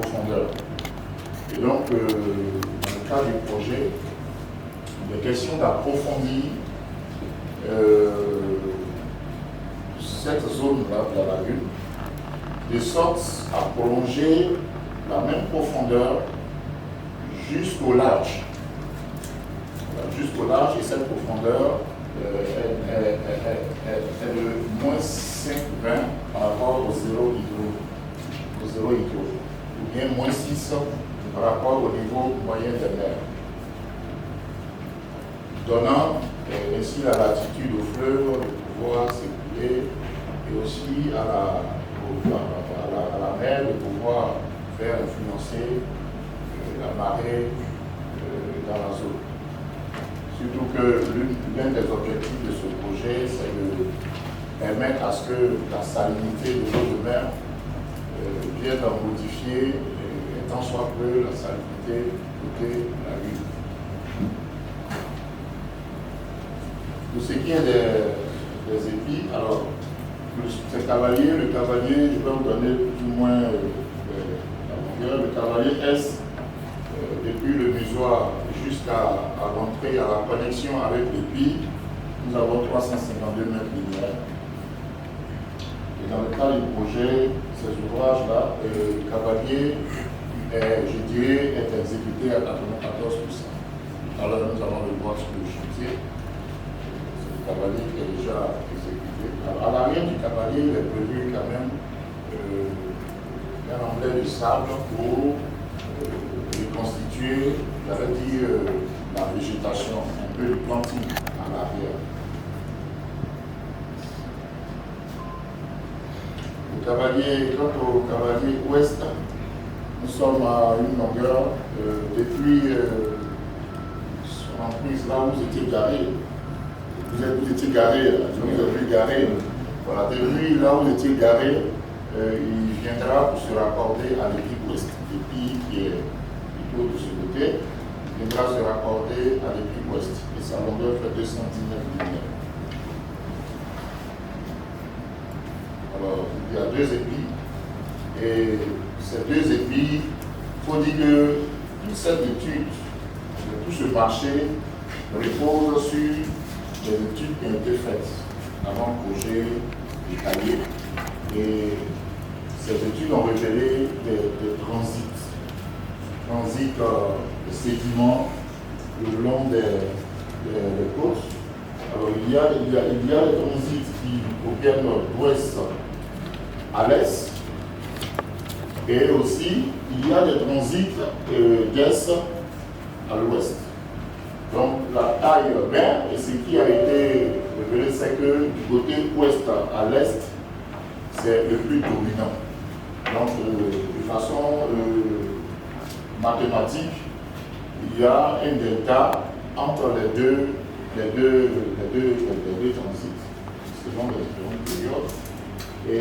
profondeur. Et donc, dans le cadre du projet, il est question d'approfondir cette zone-là de la lagune, de sorte à prolonger la même profondeur jusqu'au large. Jusqu'au large, et cette profondeur est de moins 5,20 par rapport au zéro hydro, ou bien moins 6 par rapport au niveau moyen des mers, donnant ainsi la latitude au fleuve de pouvoir s'écouler et aussi à la mer de pouvoir faire influencer la marée dans la zone. Surtout que l'un des objectifs de ce projet, c'est de permettre à ce que la salinité de l'eau de mer vienne à modifier, tant soit peu, la salinité côté la lune. Pour ce qui est des épis, alors, le cavalier, je vais vous donner plus ou moins la longueur. Le cavalier S, depuis le musoir jusqu'à l'entrée, à la connexion avec l'épi, nous avons 352 mètres linéaires. Et dans le cas du projet, ces ouvrages-là, le cavalier, je dirais, est exécuté à 94%. Alors nous allons le voir sur le chantier. C'est le cavalier qui est déjà exécuté. Alors, à l'arrière du cavalier, il est prévu quand même un emblème de sable pour reconstituer, j'allais dire, la végétation, un peu de planting à l'arrière. Quant au cavalier ouest, nous sommes à une longueur depuis son emprise, là où vous étiez garé. Vous étiez garé, je vous ai vu garé. Voilà, depuis là où vous étiez garé, il viendra pour se raccorder à l'épi ouest. L'épi qui est plutôt de ce côté, il viendra se raccorder à l'épi ouest. Et sa longueur fait 219 mm. Alors, il y a deux épis. Et ces deux épis, il faut dire que toute cette étude, tout ce marché repose sur des études qui ont été faites avant le projet détaillé. Et ces études ont révélé des transits de sédiments le long des côtes. Alors il y a des transits qui proviennent d'ouest à l'est, et aussi il y a des transits d'est à l'ouest. Donc la taille mère, et ce qui a été révélé, c'est que du côté ouest à l'est, c'est le plus dominant. Donc de façon mathématique, il y a un delta entre les deux transits, selon les différentes périodes. Et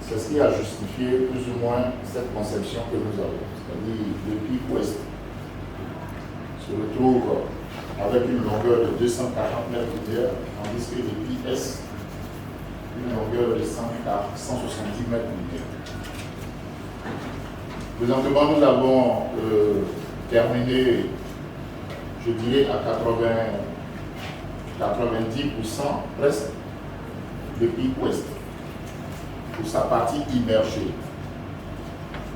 c'est ce qui a justifié plus ou moins cette conception que nous avons. C'est-à-dire le pic ouest se retrouve avec une longueur de 240 mètres linéaires, tandis que le pic est une longueur de 170 mètres linéaires. Présentement, nous avons terminé, je dirais, à 90% presque le pic ouest, pour sa partie immergée.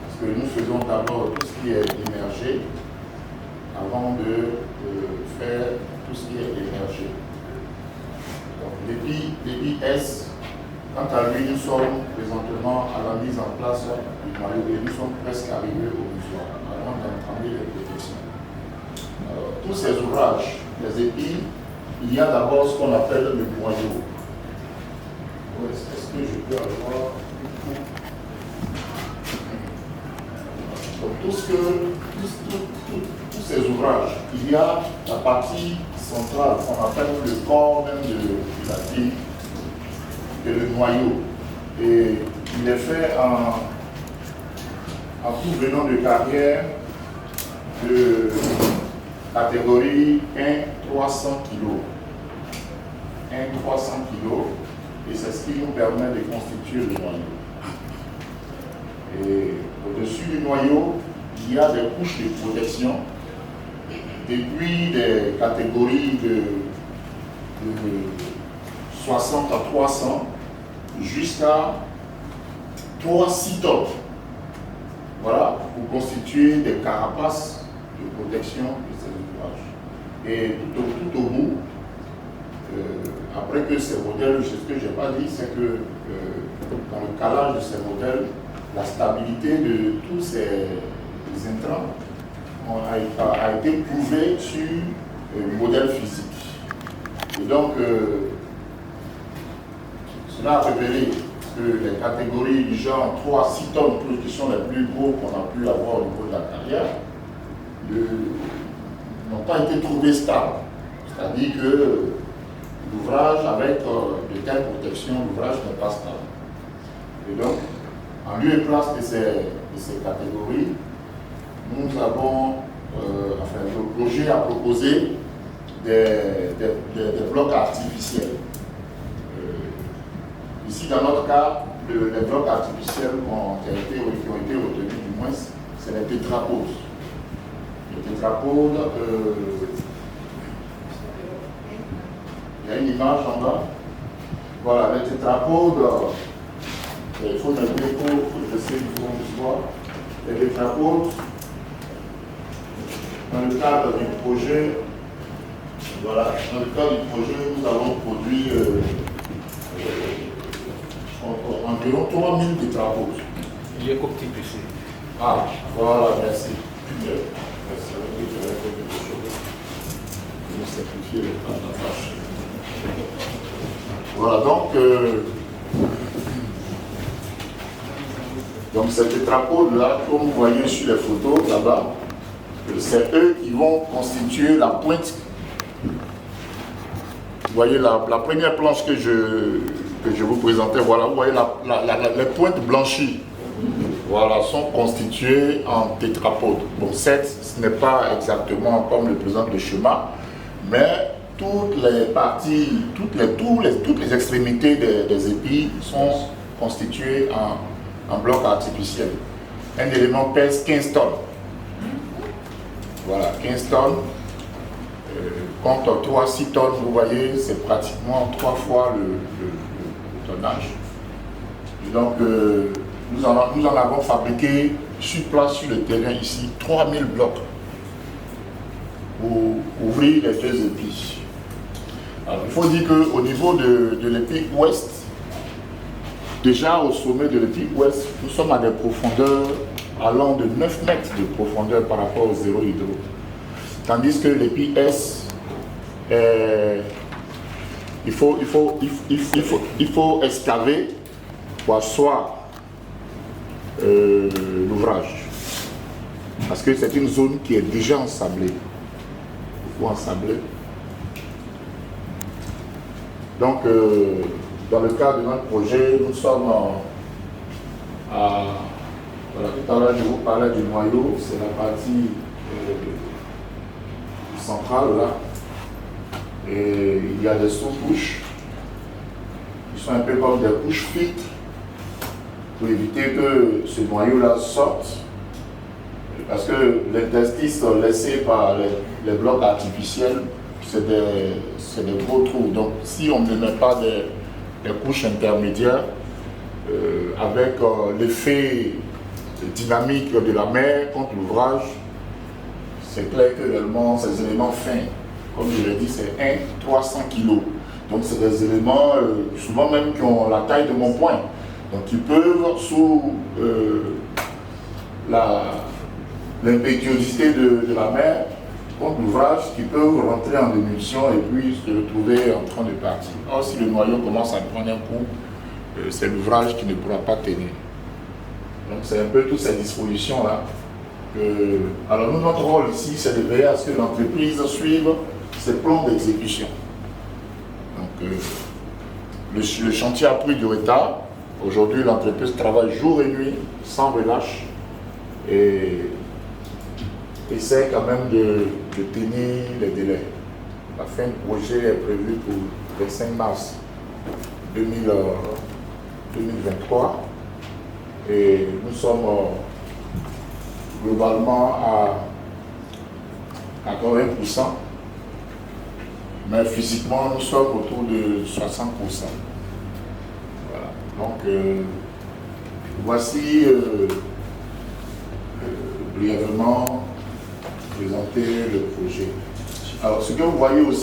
Parce que nous faisons d'abord tout ce qui est immergé avant de faire tout ce qui est émergé. Donc l'épi S, quant à lui, nous sommes présentement à la mise en place du noyau et nous sommes presque arrivés au musoir, avant d'entamer les protections. Alors, tous ces ouvrages, les épis, il y a d'abord ce qu'on appelle le noyau. Est-ce que je peux avoir donc, tous ces ouvrages, il y a la partie centrale qu'on appelle le corps même de la tige, et le noyau. Et il est fait en tout venant de carrière de catégorie 1-300 kg. 1-300 kg. Et c'est ce qui nous permet de constituer le noyau. Et Au-dessus du noyau, il y a des couches de protection, depuis des catégories de 60 à 300 jusqu'à 3-6 tonnes. Voilà, pour constituer des carapaces de protection de ces ouvrages. Et tout au bout, après que ces modèles, ce que je n'ai pas dit, c'est que dans le calage de ces modèles, la stabilité de tous ces intrants a été prouvée sur le modèle physique. Et donc, cela a révélé que les catégories du genre 3-6 tonnes, qui sont les plus gros qu'on a pu avoir au niveau de la carrière, n'ont pas été trouvées stables. C'est-à-dire que l'ouvrage avec de telles protections, l'ouvrage n'est pas stable. Et donc, en lieu et place de ces catégories, nous avons, le projet a proposé des blocs artificiels. Ici, dans notre cas, les blocs artificiels qui ont été retenus, du moins, c'est les tétrapodes. Les tétrapodes, il y a une image en bas. Voilà, les tétrapodes, il faut noter pour que je sais qu'il faut voir. Les tétrapodes, dans le cadre du projet, voilà, dans le cadre du projet, nous avons produit environ 3000 tétrapodes. Il est coptique ici. Ah, voilà, merci. Voilà, donc ces tétrapodes-là, comme vous voyez sur les photos là-bas, c'est eux qui vont constituer la pointe. Vous voyez la première planche que je vous présentais, voilà, vous voyez les pointes blanchies, voilà, sont constituées en tétrapodes. Bon, certes, ce n'est pas exactement comme le présente le schéma, mais toutes les parties, toutes les extrémités des épis sont constituées en blocs artificiels. Un élément pèse 15 tonnes. Voilà, 15 tonnes. Contre 3-6 tonnes, vous voyez, c'est pratiquement 3 fois le tonnage. Et donc, nous en avons fabriqué sur place, sur le terrain ici, 3000 blocs pour ouvrir les deux épis. Alors, il faut dire qu'au niveau de l'épi ouest, déjà au sommet de l'épi ouest, nous sommes à des profondeurs allant de 9 mètres de profondeur par rapport au zéro hydro. Tandis que l'épi est, il faut excaver pour asseoir l'ouvrage. Parce que c'est une zone qui est déjà ensablée. Il faut ensabler. Donc, dans le cadre de notre projet, nous sommes voilà, tout à l'heure, je vous parlais du noyau, c'est la partie centrale là. Et il y a des sous-couches qui sont un peu comme des couches filtres pour éviter que ce noyau-là sorte. Parce que l'interstice laissé par les blocs artificiels, c'est des gros trous. Donc si on ne met pas des couches intermédiaires, avec l'effet dynamique de la mer contre l'ouvrage, c'est clair que réellement ces éléments fins, comme je l'ai dit, c'est 300 kg. Donc c'est des éléments souvent même qui ont la taille de mon poing. Donc ils peuvent, sous l'impétuosité de la mer contre l'ouvrage, qui peuvent rentrer en émulsion et puis se retrouver en train de partir. Or si le noyau commence à prendre un coup, c'est l'ouvrage qui ne pourra pas tenir. Donc c'est un peu toutes ces dispositions-là. Alors nous, notre rôle ici, c'est de veiller à ce que l'entreprise suive ses plans d'exécution. Donc le chantier a pris du retard. Aujourd'hui, l'entreprise travaille jour et nuit, sans relâche, et essaie quand même de tenir les délais. La fin du projet est prévue pour le 5 mars 2023. Et nous sommes globalement à 80%, mais physiquement nous sommes autour de 60%. Voilà. Donc voici brièvement présenter le projet. Alors ce que vous voyez aussi